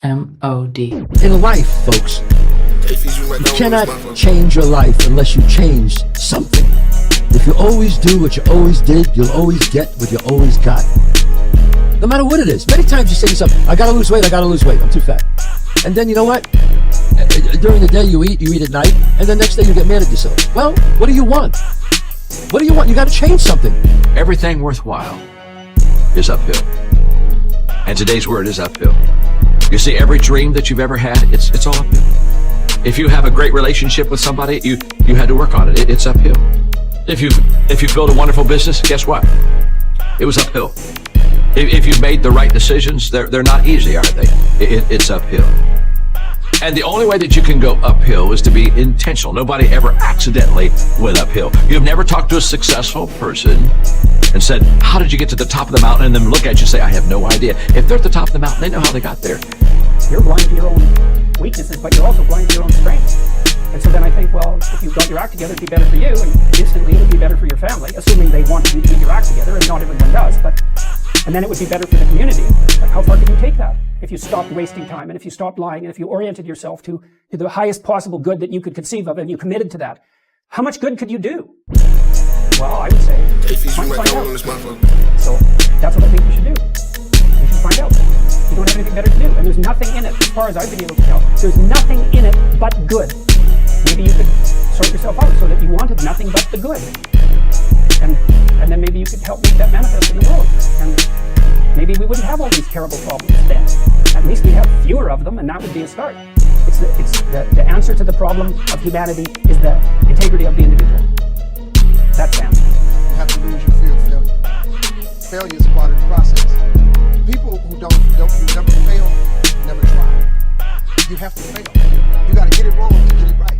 M-O-D. In life, folks, you cannot change your life unless you change something. If you always do what you always did, you'll always get what you always got. No matter what it is. Many times you say to yourself, I gotta lose weight, I'm too fat. And then you know what? During the day you eat at night, and the next day you get mad at yourself. Well, what do you want? What do you want? You gotta change something. Everything worthwhile is uphill. And today's word is uphill. You see, every dream that you've ever had, it's all uphill. If you have a great relationship with somebody, you had to work on it. It's uphill. If you've built a wonderful business, guess what? It was uphill. If you've made the right decisions, they're not easy, are they? It's uphill. And the only way that you can go uphill is to be intentional. Nobody ever accidentally went uphill. You've never talked to a successful person and said, how did you get to the top of the mountain? And then look at you and say, I have no idea. If they're at the top of the mountain, they know how they got there. You're blind to your own weaknesses, but you're also blind to your own strengths. And so then I think, well, if you got your act together, it'd be better for you, and instantly it would be better for your family, assuming they want you to get your act together, and not everyone does. And then it would be better for the community. Like, how far could you take that? If you stopped wasting time, and if you stopped lying, and if you oriented yourself to the highest possible good that you could conceive of, and you committed to that, how much good could you do? Well, I would say, find out. So that's what I think you should do. You should find out. You don't have anything better to do, and there's nothing in it, as far as I've been able to tell. There's nothing in it but good. Maybe you could sort yourself out so that you wanted nothing but the good. And then maybe you could help make that manifest in the world. And maybe we wouldn't have all these terrible problems then. At least we have fewer of them, and that would be a start. The answer to the problem of humanity is the integrity of the individual. That's the answer. You have to lose your fear of failure. Failure is part of the process. People who never fail, never try. You have to fail. You got to get it wrong to get it right.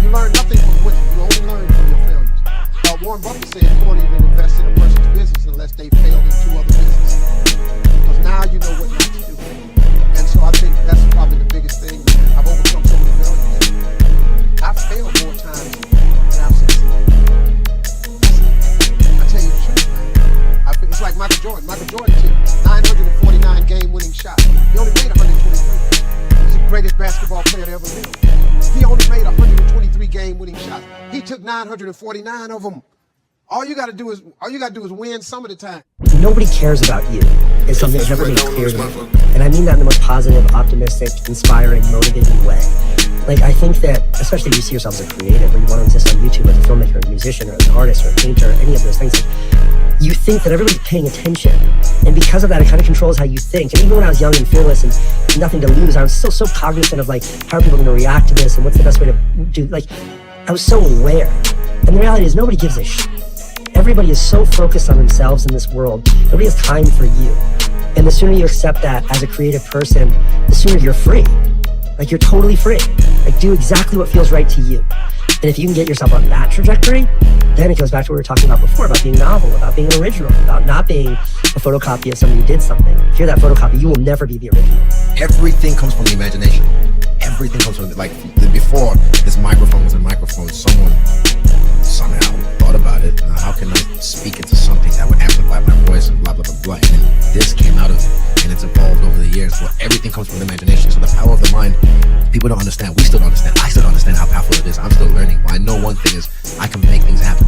You learn nothing from winning. You only learn from your failures. Warren Buffett said you won't even invest in a person's business unless they failed in 2 other businesses. Because now you know what not to do. And so I think that's probably the biggest thing. I've overcome so many failures. I've failed more times than I've succeeded. I tell you the truth, man. It's like Michael Jordan. Michael Jordan took 949 game-winning shots. He only made 123. He's the greatest basketball player to ever live. He only made 123 game-winning shots. He took 949 of them. All you got to do is win some of the time. Nobody cares about you is something that's never made clear to me. And I mean that in the most positive, optimistic, inspiring, motivating way. Like, I think that, especially if you see yourself as a creative, or you want to exist on YouTube as a filmmaker, or a musician, or as an artist, or a painter, or any of those things, you think that everybody's paying attention. And because of that, it kind of controls how you think. And even when I was young and fearless and nothing to lose, I was still so cognizant of, like, how are people going to react to this, and what's the best way to do, like, I was so aware. And the reality is nobody gives a shit. Everybody is so focused on themselves in this world. Nobody has time for you. And the sooner you accept that as a creative person, the sooner you're free. Like, you're totally free. Like, do exactly what feels right to you. And if you can get yourself on that trajectory, then it goes back to what we were talking about before, about being novel, about being original, about not being a photocopy of somebody who did something. If you're that photocopy, you will never be the original. Everything comes from the imagination. Everything comes from, like, before this microphone was a microphone, someone somehow thought about it. How can I speak into something that would amplify my voice and blah, blah, blah, blah. And then this came out of it, and it's evolved over the years. Well, everything comes from the imagination. So the power of the mind, people don't understand. We still don't understand. I still don't understand how powerful it is. I'm still learning. But I know one thing is I can make things happen.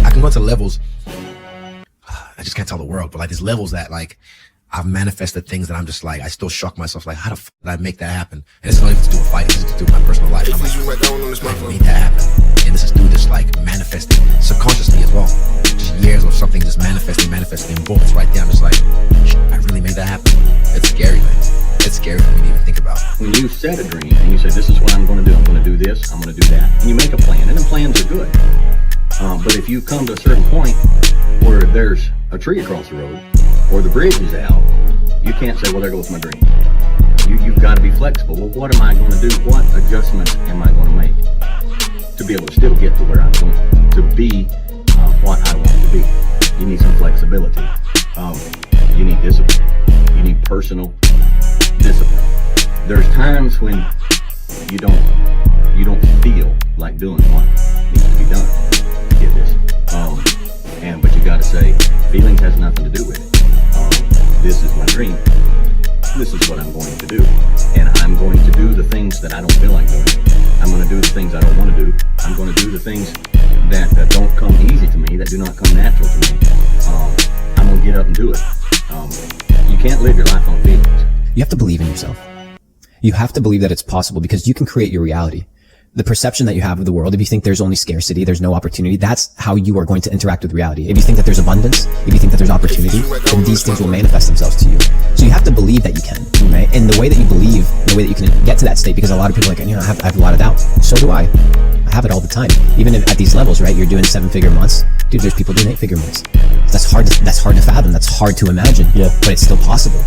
I can go to levels. I just can't tell the world, but like there's levels that like I've manifested things that I'm just like, I still shock myself, like, how the f did I make that happen? And it's not even to do with fighting, this is to do with my personal life. I'm like, I made that happen. And this is through this like manifesting subconsciously as well. Just years of something just manifesting, and boom, it's right there. I'm just like, I really made that happen. It's scary, man. It's scary for me to even think about. When you set a dream and you say, this is what I'm going to do, I'm going to do this, I'm going to do that, and you make a plan, and the plans are good. But if you come to a certain point where there's a tree across the road, or the bridge is out, you can't say, well, there goes my dream. You've got to be flexible. Well, what am I going to do? What adjustments am I going to make to be able to still get to where I'm going to be, what I want to be? You need some flexibility. You need discipline. You need personal discipline. There's times when you don't feel like doing what needs to be done to get this. But you got to say, feelings has nothing to do with it. This is my dream. This is what I'm going to do. things that I don't feel like doing. I'm going to do the things I don't want to do. I'm going to do the things that don't come easy to me, that do not come natural to me. I'm going to get up and do it. You can't live your life on feelings. You have to believe in yourself. You have to believe that it's possible, because you can create your reality. The perception that you have of the world, if you think there's only scarcity, there's no opportunity, that's how you are going to interact with reality. If you think that there's abundance, if you think that there's opportunity, then these things will manifest themselves to you. So you have to believe that you can, right? And the way that you believe, the way that you can get to that state, because a lot of people are like, I have a lot of doubt. So do I. I have it all the time. Even if at these levels, right? You're doing 7-figure months. Dude, there's people doing 8-figure months. That's hard to fathom. That's hard to imagine. Yeah. But it's still possible.